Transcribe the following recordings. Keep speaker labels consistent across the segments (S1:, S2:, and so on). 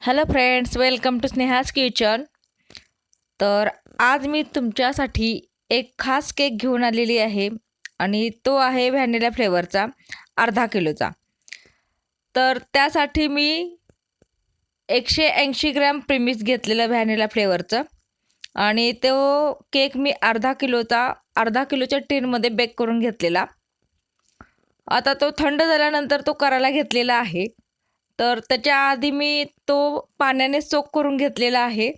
S1: Hello friends, welcome to Sneha's kitchen. तर आज मी तुमच्यासाठी एक खास केक घेऊन आलेली आहे आणि तो आहे व्हॅनिला फ्लेवरचा, अर्धा किलोचा. तर त्यासाठी मी 180 ग्रॅम प्रीमिक्स घेतलेलं व्हॅनिला फ्लेवरचं आणि तो केक मी अर्धा किलोच्या टिनमध्ये बेक करून घेतलेला. आता तो थंड झाल्यानंतर तो करायला घेतलेला आहे. तर त्याच्या आधी मी तो पाण्याने सोक करून घेतलेला आहे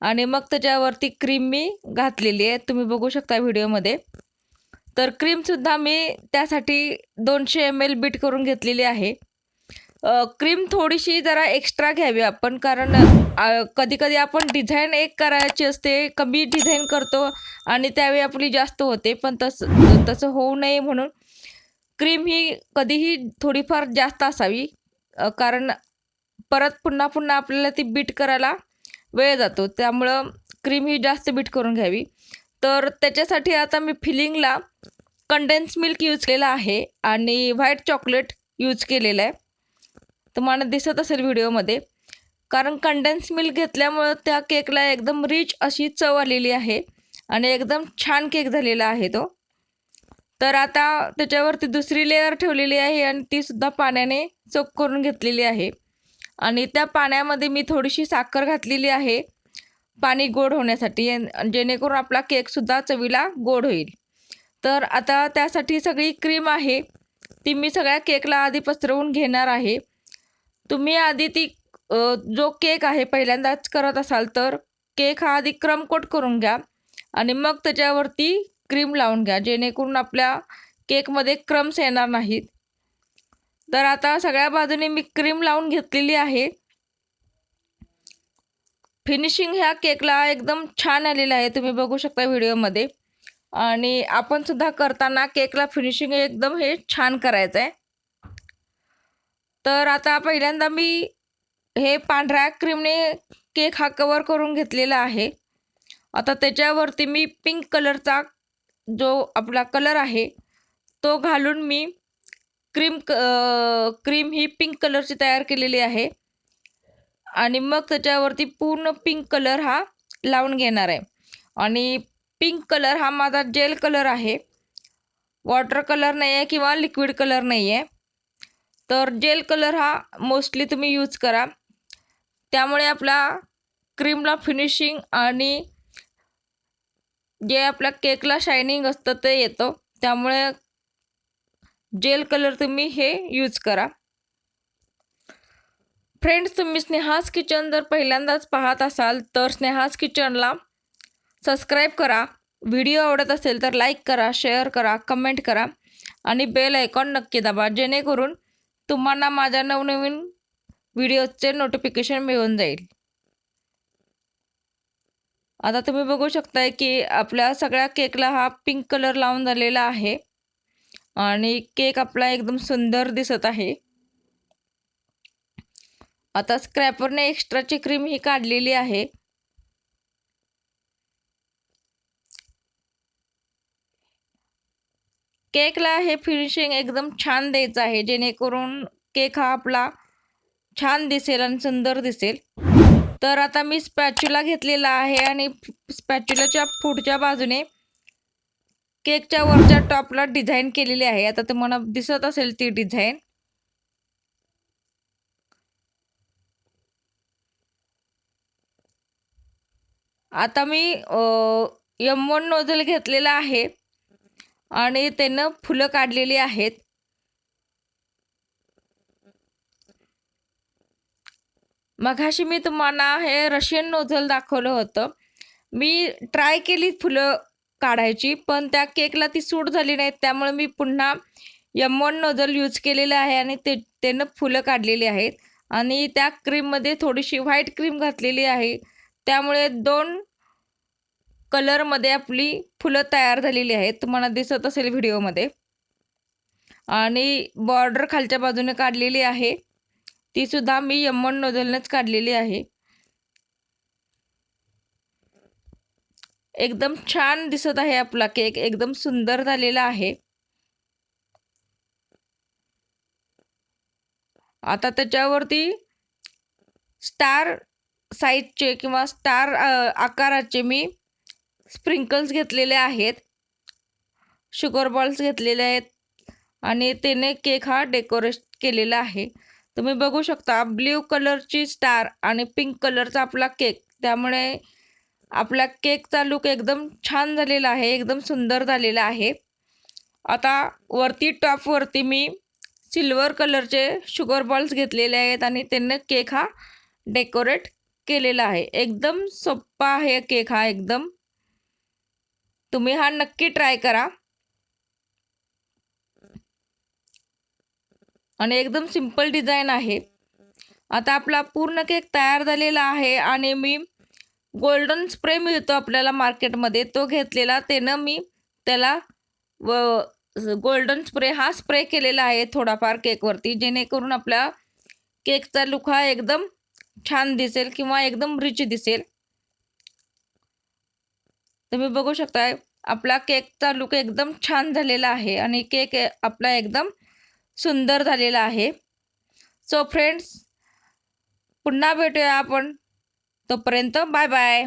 S1: आणि मग त्याच्यावरती क्रीम मी घातलेली आहे, तुम्ही बघू शकता व्हिडिओमध्ये. तर क्रीमसुद्धा मी त्यासाठी 200 ml बीट करून घेतलेली आहे. क्रीम थोडीशी जरा एक्स्ट्रा घ्यावी आपण, कारण कधी कधी आपण डिझाईन एक करायची असते, कमी डिझाईन करतो आणि त्यावेळी आपली जास्त होते, पण तसं तसं होऊ नये म्हणून क्रीम ही कधीही थोडीफार जास्त असावी, कारण परत पुन्हा पुन्हा आपल्याला ती बीट करायला वेळ जातो, त्यामुळं क्रीम ही जास्त बीट करून घ्यावी. तर त्याच्यासाठी आता मी फिलिंगला कंडेन्स मिल्क यूज केलेला आहे आणि व्हाईट चॉकलेट यूज केलेलं आहे, तुम्हाला दिसत असेल व्हिडिओमध्ये. कारण कंडेन्स मिल्क घेतल्यामुळं त्या केकला एकदम रिच अशी चव आलेली आहे आणि एकदम छान केक झालेला आहे तो. तर आता त्याच्यावरती दुसरी लेअर ठेवलेली आहे आणि तीसुद्धा पाण्याने सोक करून घेतलेली आहे आणि त्या पाण्यामध्ये मी थोडीशी साखर घातलेली आहे, पाणी गोड होण्यासाठी, जेणेकरून आपला केकसुद्धा चवीला गोड होईल. तर आता त्यासाठी सगळी क्रीम आहे ती मी सगळ्या केकला आधी पसरवून घेणार आहे. तुम्ही आधी ती जो केक आहे पहिल्यांदाच करत असाल तर केक हा आधी क्रम कोट करून घ्या आणि मग त्याच्यावरती क्रीम लावून घ्या, जेणेकरून आपल्या केकमध्ये क्रम्स येणार नाहीत. तर आता सगळ्या बाजूने मी क्रीम लावून घेतलेली आहे. फिनिशिंग ह्या केकला एकदम छान आलेलं आहे, तुम्ही बघू शकता व्हिडिओमध्ये. आणि आपण सुद्धा करताना केकला फिनिशिंग एकदम हे छान करायचं आहे. तर आता पहिल्यांदा मी हे पांढऱ्या क्रीमने केक हा कवर करून घेतलेला आहे. आता त्याच्यावरती मी पिंक कलरचा जो आपला कलर आहे तो घालून मी क्रीम ही पिंक कलरची तयार केलेली आहे आणि मग त्याच्यावरती पूर्ण पिंक कलर हा लावून घेणार आहे. आणि पिंक कलर हा माझा जेल कलर आहे, वॉटर कलर नाही आहे किंवा लिक्विड कलर नाही आहे. तर जेल कलर हा मोस्टली तुम्ही यूज करा, त्यामुळे आपला क्रीमला फिनिशिंग आणि जे आपल्या केकला शायनिंग असतं ते येतं, त्यामुळे जेल कलर तुम्ही हे यूज करा. फ्रेंड्स, तुम्ही स्नेहाज किचन जर पहिल्यांदाच पाहत असाल तर स्नेहाज किचनला सबस्क्राईब करा. व्हिडिओ आवडत असेल तर लाईक करा, शेअर करा, कमेंट करा आणि बेल आयकॉन नक्की दाबा, जेणेकरून तुम्हाला माझ्या नवनवीन व्हिडिओजचे नोटिफिकेशन मिळून जाईल. आता तुम्ही बघू शकताय की आपल्या सगळ्या केकला हा पिंक कलर लावून झालेला आहे आणि केक आपला एकदम सुंदर दिसत आहे. आता स्क्रॅपरने एक्स्ट्राची क्रीम ही काढलेली आहे. केकला हे फिनिशिंग एकदम छान द्यायचं आहे, जेणेकरून केक हा आपला छान दिसेल आणि सुंदर दिसेल. तर आता मी स्पॅच्युला घेतलेला आहे आणि स्पॅच्युलाच्या पुढच्या बाजूने केकच्या वरच्या टॉपला डिझाईन केलेली आहे. आता तुम्हाला दिसत असेल ती डिझाईन. आता मी M1 नोझल घेतलेला आहे आणि त्यानं फुलं काढलेली आहेत. मघाशी मी तुम्हाला हे रशियन नोझल दाखवलं होतं. मी ट्राय केली फुलं काढायची, पण त्या केकला ती सूट झाली नाही, त्यामुळे मी पुन्हा M1 नोझल यूज केलेलं आहे आणि त्यानं फुलं काढलेली आहेत. आणि त्या क्रीममध्ये थोडीशी व्हाईट क्रीम घातलेली आहे, त्यामुळे 2 कलरमध्ये आपली फुलं तयार झालेली आहेत, तुम्हाला दिसत असेल व्हिडिओमध्ये. आणि बॉर्डर खालच्या बाजूने काढलेली आहे, तीसुद्धा मी M1 नोझलनेच काढलेली आहे. एकदम छान दिसत आहे आपला केक, एकदम सुंदर झालेला आहे. आता त्याच्यावरती स्टार साईजचे किंवा स्टार आकाराचे मी स्प्रिंकल्स घेतलेले आहेत, शुगर बॉल्स घेतलेले आहेत आणि त्याने केक हा डेकोरेट केलेला आहे. तुम्ही बघू शकता ब्ल्यू कलरची स्टार आणि पिंक कलरचा आपला केक, त्यामुळे आपला केकचा लुक एकदम छान झालेला आहे, एकदम सुंदर झालेला आहे. आता वरती टॉपवरती मी सिल्वर कलरचे शुगर बॉल्स घेतलेले आहेत आणि त्यांनी केक हा डेकोरेट केलेला आहे. एकदम सोपा आहे केक हा एकदम. तुम्ही हा नक्की ट्राय करा आणि एकदम सिंपल डिझाईन आहे. आता आपला पूर्ण केक तयार झालेला आहे आणि मी गोल्डन स्प्रे मिळतो आपल्याला मार्केटमध्ये, तो घेतलेला. त्यानं मी त्याला गोल्डन स्प्रे हा स्प्रे केलेला आहे थोडाफार केकवरती, जेणेकरून आपल्या केकचा लुक हा एकदम छान दिसेल किंवा एकदम रिच दिसेल. तुम्ही बघू शकताय आपला केकचा लुक एकदम छान झालेला आहे आणि केक आपला एकदम सुंदर झालेला आहे. सो फ्रेंड्स, पुन्हा भेटूया आपण. तोपर्यंत बाय बाय.